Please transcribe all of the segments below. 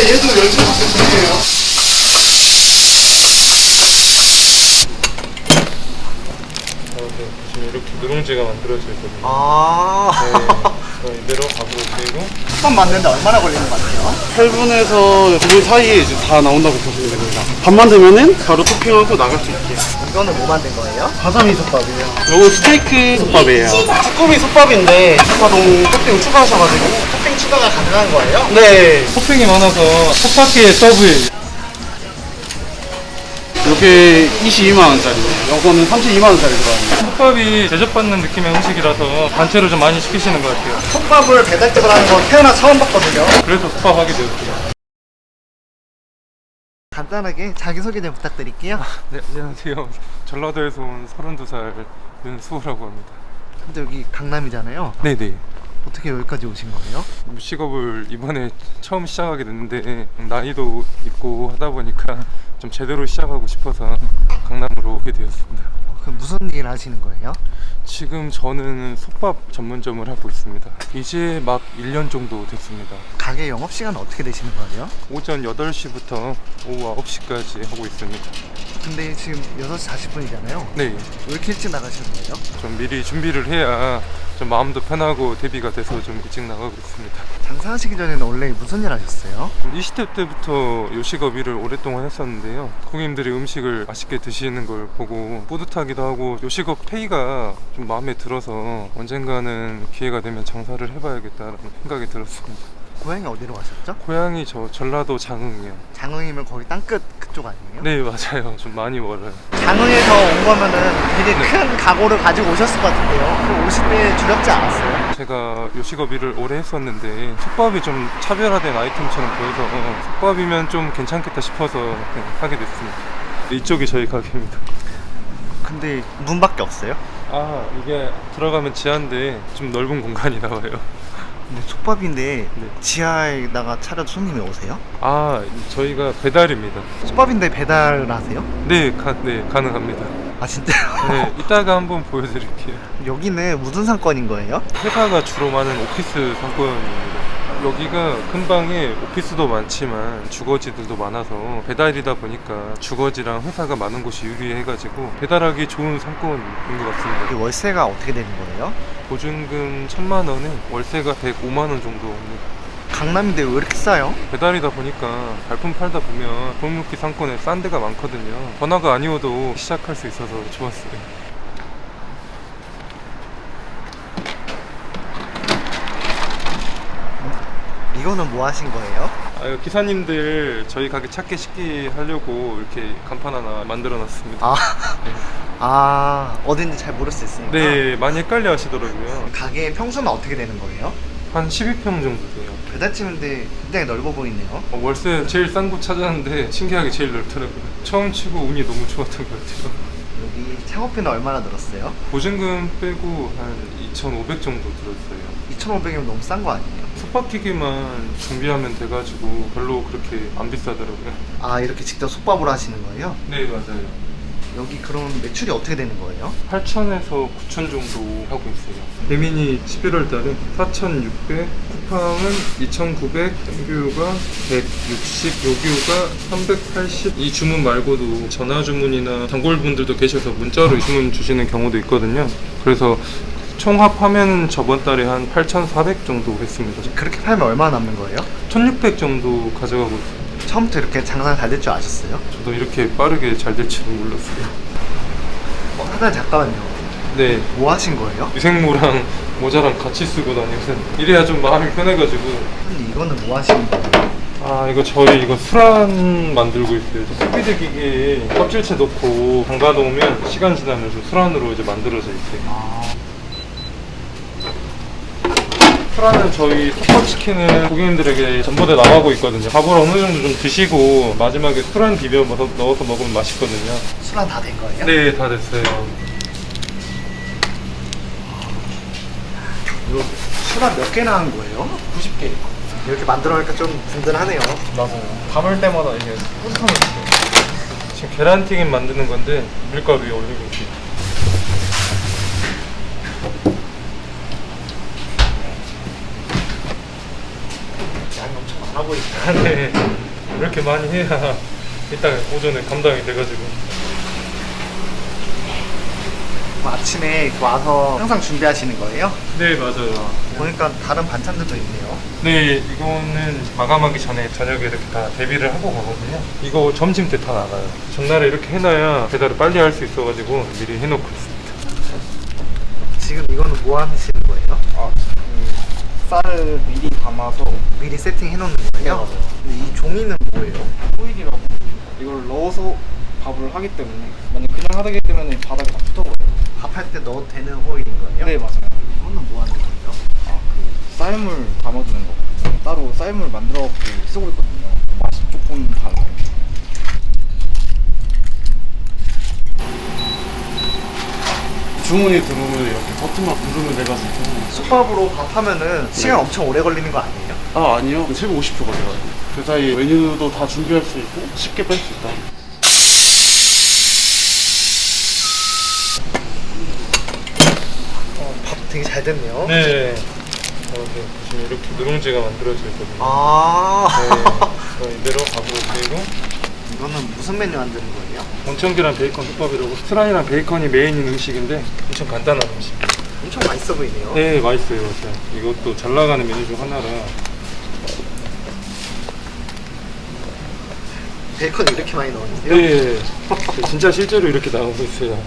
얘도 12번째예요. 네, 보시면 이렇게 누룽지가 만들어져 있거든요. 아. 네, 이대로 밥으로 드리고 밥 만드는데 얼마나 걸리는 것 같아요? 8분에서 9분 사이에 이제 다 나온다고 보시면 됩니다. 밥 만들면은 바로 토핑하고 나갈 수 있게. 이거는 뭐 만든 거예요? 가자미 솥밥이에요. 요거 스테이크 솥밥이에요. 쭈꾸미 솥밥인데 닭가동 토핑 추가하셔가지고 토핑 추가가 가능한 거예요? 네. 토핑이 많아서 컵바퀴에 서브예요. 이게 22만원짜리예요. 요거는 32만원짜리 들어가요. 컵밥이 대접받는 느낌의 음식이라서 단체로 좀 많이 시키시는 것 같아요. 솥밥을 배달집을 하는 거 태어나 처음 봤거든요. 그래서 컵밥 하게 되었어요. 간단하게 자기소개 좀 부탁드릴게요. 네, 안녕하세요. 전라도에서 온 32살 윤수호라고 합니다. 근데 여기 강남이잖아요. 네네. 어떻게 여기까지 오신 거예요? 직업을 이번에 처음 시작하게 됐는데 나이도 있고 하다 보니까 좀 제대로 시작하고 싶어서 강남으로 오게 되었습니다. 그럼 무슨 일 하시는 거예요? 지금 저는 솥밥 전문점을 하고 있습니다. 이제 막 1년 정도 됐습니다. 가게 영업시간 어떻게 되시는 거예요? 오전 8시부터 오후 9시까지 하고 있습니다. 근데 지금 6시 40분이잖아요. 네, 왜 이렇게 일찍 나가시는 거예요? 좀 미리 준비를 해야 좀 마음도 편하고 대비가 돼서 좀 일찍 나가고 있습니다. 장사하시기 전에는 원래 무슨 일 하셨어요? 20대 때부터 요식업 일을 오랫동안 했었는데요. 고객님들이 음식을 맛있게 드시는 걸 보고 뿌듯하기도 하고 요식업 페이가 좀 마음에 들어서 언젠가는 기회가 되면 장사를 해봐야겠다라는 생각이 들었습니다. 고향이 어디로 가셨죠? 고향이 저 전라도 장흥이요. 장흥이면 거기 땅끝 그쪽 아니에요? 네, 맞아요. 좀 많이 멀어요. 장흥에서 온 거면은 되게 큰 각오를 가지고 오셨을 것 같은데요. 그럼 오실 때 두렵지 않았어요? 제가 요식업 일을 오래 했었는데 솥밥이 좀 차별화된 아이템처럼 보여서 솥밥이면 좀 괜찮겠다 싶어서 하게 됐습니다. 이쪽이 저희 가게입니다. 근데 문밖에 없어요? 아, 이게 들어가면 지하인데 좀 넓은 공간이 나와요. 근데 솥밥인데 네. 지하에다가 차려도 손님이 오세요? 아, 저희가 배달입니다. 솥밥인데 배달을 하세요? 네, 네, 가능합니다. 아 진짜요? 네, 이따가 한번 보여드릴게요. 여기는 무슨 상권인 거예요? 회사가 주로 많은 오피스 상권입니다. 여기가 큰 방에 오피스도 많지만 주거지들도 많아서 배달이다 보니까 주거지랑 회사가 많은 곳이 유리해가지고 배달하기 좋은 상권인 것 같습니다. 이 월세가 어떻게 되는 거예요? 보증금 1,000만 원에 월세가 105만 원 정도입니다. 강남인데 왜 이렇게 싸요? 배달이다 보니까 발품 팔다 보면 골목길 상권에 싼 데가 많거든요. 번화가 아니어도 시작할 수 있어서 좋았어요. 이거는 뭐 하신 거예요? 아, 이거 기사님들 저희 가게 찾기 쉽게 하려고 이렇게 간판 하나 만들어 놨습니다. 아, 아 어딘지 잘 모를 수 있으니까. 네, 많이 헷갈려 하시더라고요. 가게 평수는 어떻게 되는 거예요? 한 12평 정도 돼요. 배달집인데 굉장히 넓어 보이네요. 월세 제일 싼 곳 찾았는데 신기하게 제일 넓더라고요. 처음 치고 운이 너무 좋았던 것 같아요. 여기 창업비는 얼마나 들었어요? 보증금 빼고 한 2,500 정도 들었어요. 2,500이면 너무 싼 거 아니에요? 솥밥기기만 준비하면 돼가지고 별로 그렇게 안 비싸더라고요. 아 이렇게 직접 솥밥을 하시는 거예요? 네, 맞아요. 여기 그럼 매출이 어떻게 되는 거예요? 8,000에서 9,000 정도 하고 있어요. 배민이 11월 달에 4,600, 쿠팡은 2,900, 정규가 160, 요기요가 380. 이 주문 말고도 전화 주문이나 단골분들도 계셔서 문자로 주문 주시는 경우도 있거든요. 그래서 총합하면 저번 달에 한 8,400 정도 했습니다. 그렇게 팔면 얼마나 남는 거예요? 1,600 정도 가져가고 있어요. 처음부터 이렇게 장사가 잘 될 줄 아셨어요? 저도 이렇게 빠르게 잘 될 줄은 몰랐어요. 사장님 잠깐만요. 네, 뭐 하신 거예요? 유생모랑 모자랑 같이 쓰고 다니면서 이래야 좀 마음이 편해가지고. 근데 이거는 뭐 하시는 거예요? 아, 이거 저희 이거 술안 만들고 있어요. 스피드 기계에 껍질째 넣고 담가 놓으면 시간 지나면 좀 술안으로 이제 만들어져 있어요. 아, 술안은 저희 솥밥치킨은 고객님들에게 전부다 나가고 있거든요. 밥을 어느 정도 좀 드시고 마지막에 술안 비벼 넣어서 먹으면 맛있거든요. 술안 다 된 거예요? 네, 다 됐어요. 이거 술안 몇 개나 한 거예요? 90개. 이렇게 만들어니까 좀 든든하네요. 맞아요. 담을 때마다 이게 뿌듯함이 있어요. 지금 계란튀김 만드는 건데 밀가루 위에 올리고 있어요. 양이 엄청 많아 하고 있다. 네. 이렇게 많이 해야 이따 오전에 감당이 돼가지고. 아침에 와서 항상 준비하시는 거예요? 네, 맞아요. 보니까 다른 반찬들도 있네요. 네, 이거는 마감하기 전에 저녁에 이렇게 다 대비를 하고 가거든요. 이거 점심 때 다 나가요. 전날에 이렇게 해놔야 배달을 빨리 할 수 있어가지고 미리 해놓고 있습니다. 지금 이거는 뭐 하시는 거예요? 쌀을 미리 담아서 미리 세팅해 놓는 거예요? 맞아요. 근데 이 종이는 뭐예요? 호일이라고 이걸 넣어서 밥을 하기 때문에 만약 그냥 하게 되면 바닥에 다 붙어버려요. 밥할 때 넣어도 되는 호일인 거예요? 네 맞아요. 이거는 뭐 하는 거예요? 그 쌀물 담아두는 거거든요. 따로 쌀물 만들어갖고 쓰고 있거든요. 맛이 조금 달라요. 주문이 들어오면 이렇게 버튼만 누르면 돼가지고. 솥밥으로 밥하면은 시간 엄청 오래 걸리는 거 아니에요? 아 아니요, 최고 50초 걸려요. 그 사이에 메뉴도 다 준비할 수 있고 쉽게 뺄 수 있다. 밥 되게 잘 됐네요. 네. 이렇게 보시면 이렇게 누룽지가 만들어져 있거든요. 아 네. 이대로 밥을 올리고 이거는 무슨 메뉴 만드는 거예요? 온천계란 베이컨 솥밥이라고 스라이랑 베이컨이 메인인 음식인데 엄청 간단한 음식. 엄청 맛있어 보이네요. 네, 맛있어요. 진짜. 이것도 잘 나가는 메뉴 중 하나라. 베이컨 이렇게 많이 넣었는데요? 네, 진짜 실제로 이렇게 나오고 있어요.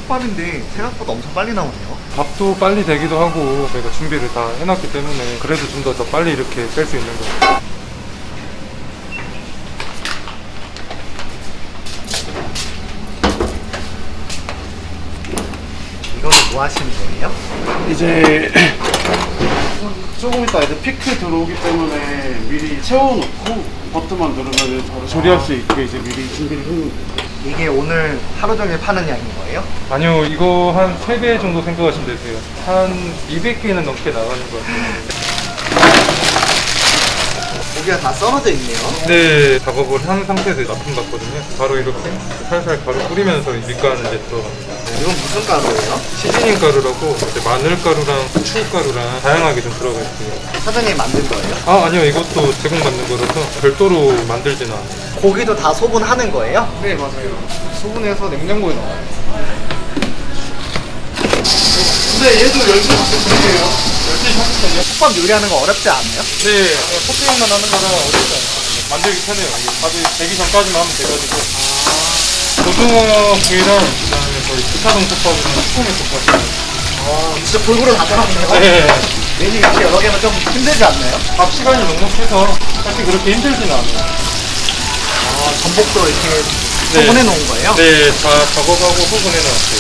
솥밥인데 생각보다 엄청 빨리 나오네요. 밥도 빨리 되기도 하고 저희가 준비를 다 해놨기 때문에 그래도 좀 더 빨리 이렇게 뺄 수 있는 거예요. 이거는 뭐 하시는 거예요? 이제 조금 이따 이제 피크 들어오기 때문에 미리 채워놓고 버튼만 누르면 바로 조리할 수 있게 이제 미리 준비를 해놓은 거예요. 이게 오늘 하루 종일 파는 양인 거예요? 아니요, 이거 한 3배 정도 생각하시면 되세요. 한 200개는 넘게 나가는 것 같아요. 고기가 다 썰어져 있네요. 네, 작업을 한 상태에서 납품받거든요. 바로 이렇게 살살 가루 뿌리면서 이 밑간을 이제 들어갑니다. 이건 무슨 가루예요? 시즈닝 가루라고 이제 마늘 가루랑 후추 가루랑 다양하게 좀 들어가 있어요. 사장님이 만든 거예요? 아, 아니요, 이것도 제공받는 거라서 별도로 만들지는 않아요. 고기도 다 소분하는 거예요? 네 맞아요. 소분해서 냉장고에 넣어요. 근데 얘도 열심히 준비해요. 솥밥 요리하는 거 어렵지 않아요? 네, 토핑만 하는 거라 어렵지 않아요. 만들기 편해요. 이게 다들 되기 전까지만 하면 돼가지고. 고등어 구이랑 그다음에 저희 기타동 솥밥이랑 쭈꾸미 솥밥. 진짜 골고루 다 들어갔네요. 네. 메뉴 이렇게 여러 개면 좀 힘들지 않나요? 밥 시간이 넉넉해서 사실 그렇게 힘들지는 않아요. 전복도 이렇게 네. 소분해 놓은 거예요? 네, 다 작업하고 소분해 놨어요.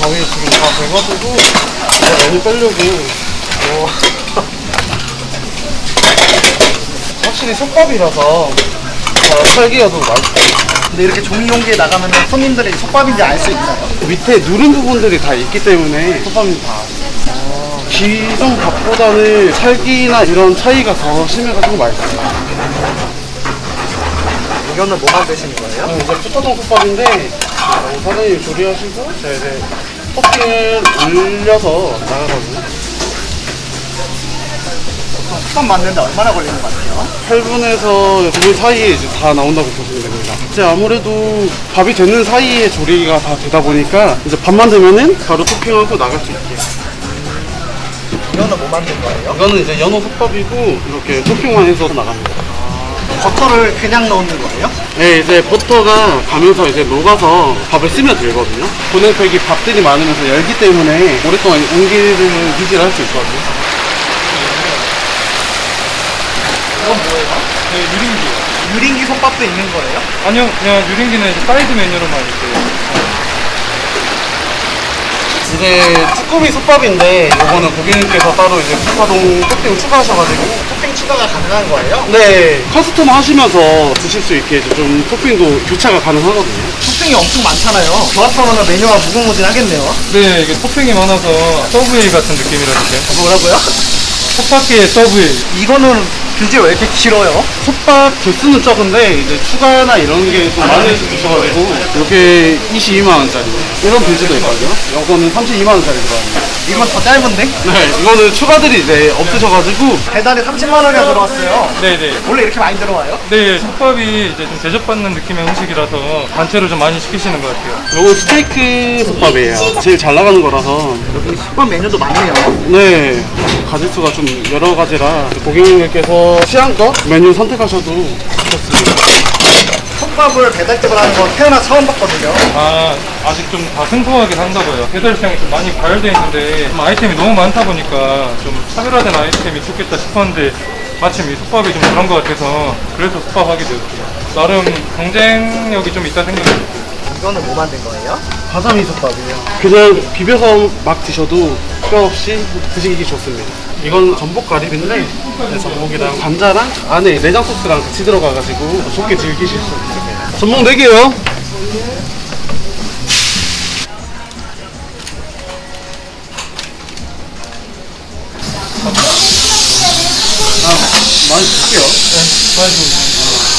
저희 지금 다 돼가지고 이제 메뉴 빼려고 확실히 솥밥이라서 찰기여도 맛있어요. 근데 이렇게 종이 용기에 나가면 손님들이 솥밥인지 알 수 있나요? 밑에 누른 부분들이 다 있기 때문에 솥밥이 다 기존 밥보다는 살기나 이런 차이가 더 심해가지고 맛있어요. 이거는 뭐 만드시는 거예요? 이제 푸터동 솥밥인데 사장님이 조리하시고 제가 이제 토핑을 올려서 나가거든요. 솥밥 만드는데 얼마나 걸리는 것 같아요? 8분에서 9분 사이에 이제 다 나온다고 보시면 됩니다. 이제 아무래도 밥이 되는 사이에 조리가 다 되다 보니까 이제 밥 만들면은 바로 토핑하고 나갈 수 있게. 이거는 뭐 만든 거예요? 이거는 이제 연어 솥밥이고 이렇게 토핑만 해서 나갑니다. 버터를 그냥 넣는 거예요? 네, 이제 버터가 가면서 이제 녹아서 밥을 스며들거든요. 고냉팩이 밥들이 많으면서 열기 때문에 오랫동안 온기를 유지를 할 수 있거든요. 이건 뭐예요? 네, 유린기요. 유린기 솥밥도 있는 거예요? 아니요, 그냥 유린기는 이제 사이드 메뉴로만 있어요. 이제 쭈꾸미 솥밥인데 이거는 고객님께서 따로 이제 푸파동 토핑 추가하셔가지고 토핑 추가가 가능한 거예요? 네 커스텀 하시면서 드실 수 있게 이제 좀 토핑도 교차가 가능하거든요. 토핑이 엄청 많잖아요. 조합하면 메뉴가 무궁무진하겠네요. 네, 이게 토핑이 많아서 서브웨이 같은 느낌이랄까요. 뭐라고요? 솥밥계의 서브예요. 이거는 뷰지 왜 이렇게 길어요? 솥밥 개수는 적은데 이제 추가나 이런 게 좀 많이 있어가지고 이게 22만원짜리 이런 빌즈도 있거든요. 이거는 32만원짜리 들어가요. 이건 더 짧은데? 네, 이거는 추가들이 이제 없으셔가지고 배달이 30만 원이나 들어왔어요. 네네. 원래 이렇게 많이 들어와요? 네, 솥밥이 이제 좀 대접받는 느낌의 음식이라서 단체로 좀 많이 시키시는 것 같아요. 이거 스테이크 솥밥이에요. 제일 잘 나가는 거라서. 여기 솥밥 메뉴도 많네요. 네, 가짓수가 좀 여러 가지라 고객님께서 취향껏 메뉴 선택하셔도 좋습니다. 솥밥을 배달집을 하는 건 태어나 처음 봤거든요. 아, 아직 좀 다 생소하긴 한다고요. 배달 시장이 좀 많이 과열되어 있는데 좀 아이템이 너무 많다 보니까 좀 차별화된 아이템이 좋겠다 싶었는데 마침 이 솥밥이 좀 그런 것 같아서 그래서 솥밥 하게 되었어요. 나름 경쟁력이 좀 있다 생각해요. 이거는 뭐 만든 거예요? 바사미 솥밥이에요. 그냥 비벼서 막 드셔도 뼈 없이 드시기 좋습니다. 이건 전복 가리비인데 네, 전복이랑 감자랑 안에 내장 소스랑 같이 들어가가지고 좋게 즐기실 수 있습니다. 전복 4개요. 많이 드세요.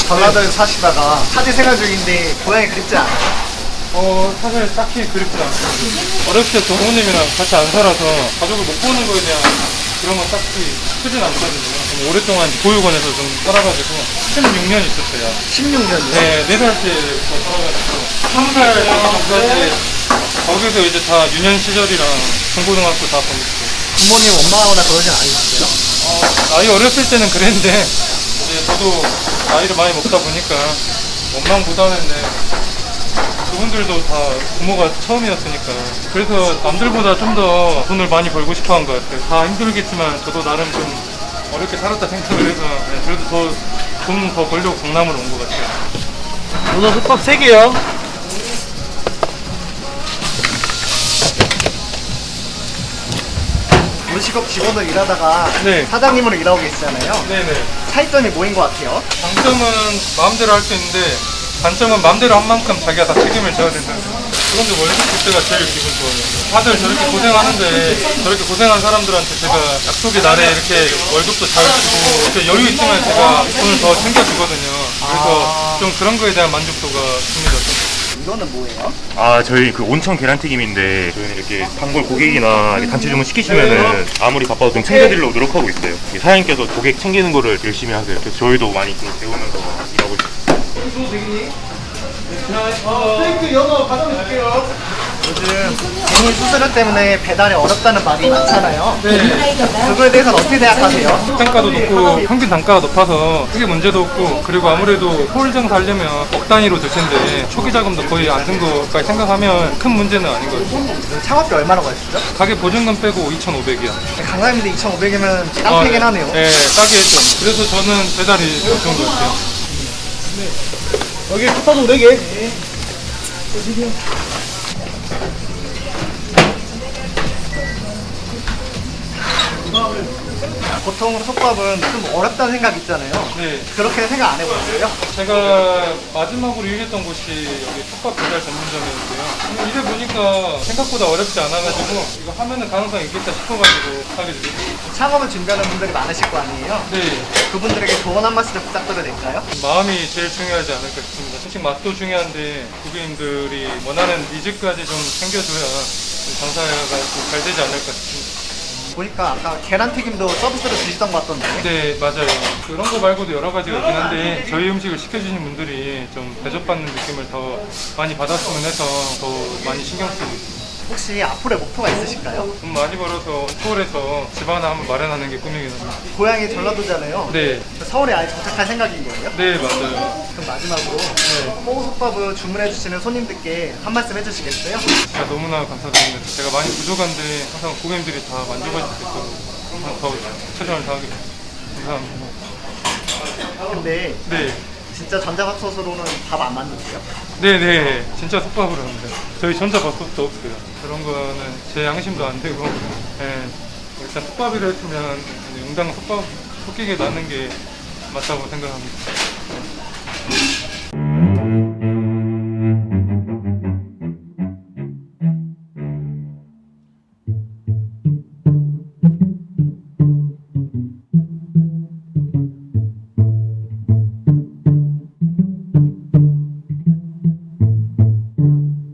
전라도에 사시다가 타지 생활 중인데 고향이 그립지 않아요? 사실 딱히 그립진 않고 어렸을 때 부모님이랑 같이 안 살아서 가족을 못 보는 거에 대한 그런 건 딱히 크진 않거든요. 좀 오랫동안 보육원에서 좀 살아가지고 16년 있었어요. 16년이요? 네, 4살 때부터 살아가지고 3살 전까지 거기서 이제 다 유년 시절이랑 중고등학교 다 보냈어요. 부모님 원망하거나 그러진 않으셨어요? 나이 어렸을 때는 그랬는데 이제 저도 나이를 많이 먹다 보니까 원망보다는 그분들도 다 부모가 처음이었으니까 그래서 남들보다 좀 더 돈을 많이 벌고 싶어 한 것 같아요. 다 힘들겠지만 저도 나름 좀 어렵게 살았다 생각을 해서 그래도 돈 더 벌려고 강남으로 온 것 같아요. 오늘 솥밥 3개요. 요식업 직원으로 일하다가 네. 사장님으로 일하고 계시잖아요. 네네. 차이점이 뭐인 것 같아요? 장점은 마음대로 할 수 있는데 단점은 마음대로 한 만큼 자기가 다 책임을 져야 된다는 거. 그런데 월급 줄 때가 제일 기분 좋아요. 다들 저렇게 고생하는데 저렇게 고생한 사람들한테 제가 약속의 날에 이렇게 월급도 잘 주고 이렇게 여유 있으면 제가 돈을 더 챙겨주거든요. 그래서 좀 그런 거에 대한 만족도가 듭니다. 이거는 뭐예요? 아, 저희 그 온천 계란튀김인데 저희는 이렇게 단골 고객이나 이렇게 단체 주문 시키시면은 아무리 바빠도 좀 챙겨드리려고 노력하고 있어요. 이 사장님께서 고객 챙기는 거를 열심히 하세요. 그래서 저희도 많이 좀 배우면서 일하고 있어요. 스테이크 연어 가져올게요. 요즘 대물 수수료 때문에 배달이 어렵다는 말이 많잖아요. 네. 그거에 대해서는 어떻게 생각하세요? 단가도 높고 평균 단가가 높아서 크게 문제도 없고 그리고 아무래도 홀 장사 하려면 억 단위로 들 텐데 초기 자금도 거의 안 든 거까지 생각하면 큰 문제는 아닌 것 같아요. 창업비 얼마나 걸렸죠? 가게 보증금 빼고 2,500이요. 강남인데 2,500이면 깡패긴 하네요. 네, 싸게 했죠. 그래서 저는 배달이 좀 좋은 것 같아요. 여기 솥밥도 4개. 보통 솥밥은 좀 어렵다는 생각 있잖아요. 네. 그렇게 생각 안 해보셨어요? 제가 마지막으로 일했던 곳이 여기 솥밥 배달 전문점이었고요. 일해 보니까 생각보다 어렵지 않아가지고 이거 하면은 가능성이 있겠다 싶어가지고 하게 됐어요. 창업을 준비하는 분들이 많으실 거 아니에요? 네. 그분들에게 조언 한 말씀 부탁드려도 될까요? 마음이 제일 중요하지 않을까 싶습니다. 음식 맛도 중요한데 고객님들이 원하는 니즈까지 좀 챙겨줘야 장사가 좀 잘 되지 않을까 싶습니다. 보니까 아까 계란튀김도 서비스로 주시던 것 같던데. 네, 맞아요. 그런 거 말고도 여러 가지가 있긴 한데 저희 음식을 시켜주신 분들이 좀 대접받는 느낌을 더 많이 받았으면 해서 더 많이 신경 쓰고 있습니다. 혹시 앞으로의 목표가 있으실까요? 돈 많이 벌어서 서울에서 집 하나 한번 마련하는 게 꿈이긴 합니다. 고향이 전라도잖아요. 네, 서울에 아예 정착할 생각인 거예요? 네, 맞아요. 그럼 마지막으로 호우솥밥을 주문해주시는 손님들께 한 말씀 해주시겠어요? 제가 너무나 감사드립니다. 제가 많이 부족한데 항상 고객님들이 다 만족하실 수 있도록 더 최선을 다하겠습니다. 감사합니다. 근데 네. 진짜 전자밥솥으로는 밥 안 만드세요? 네네, 진짜 솥밥으로 합니다. 저희 전자밥솥도 없어요. 그런 거는 제 양심도 안 되고, 일단 솥밥이라 했으면 용당 솥밥 솥기계 낳는 게 맞다고 생각합니다.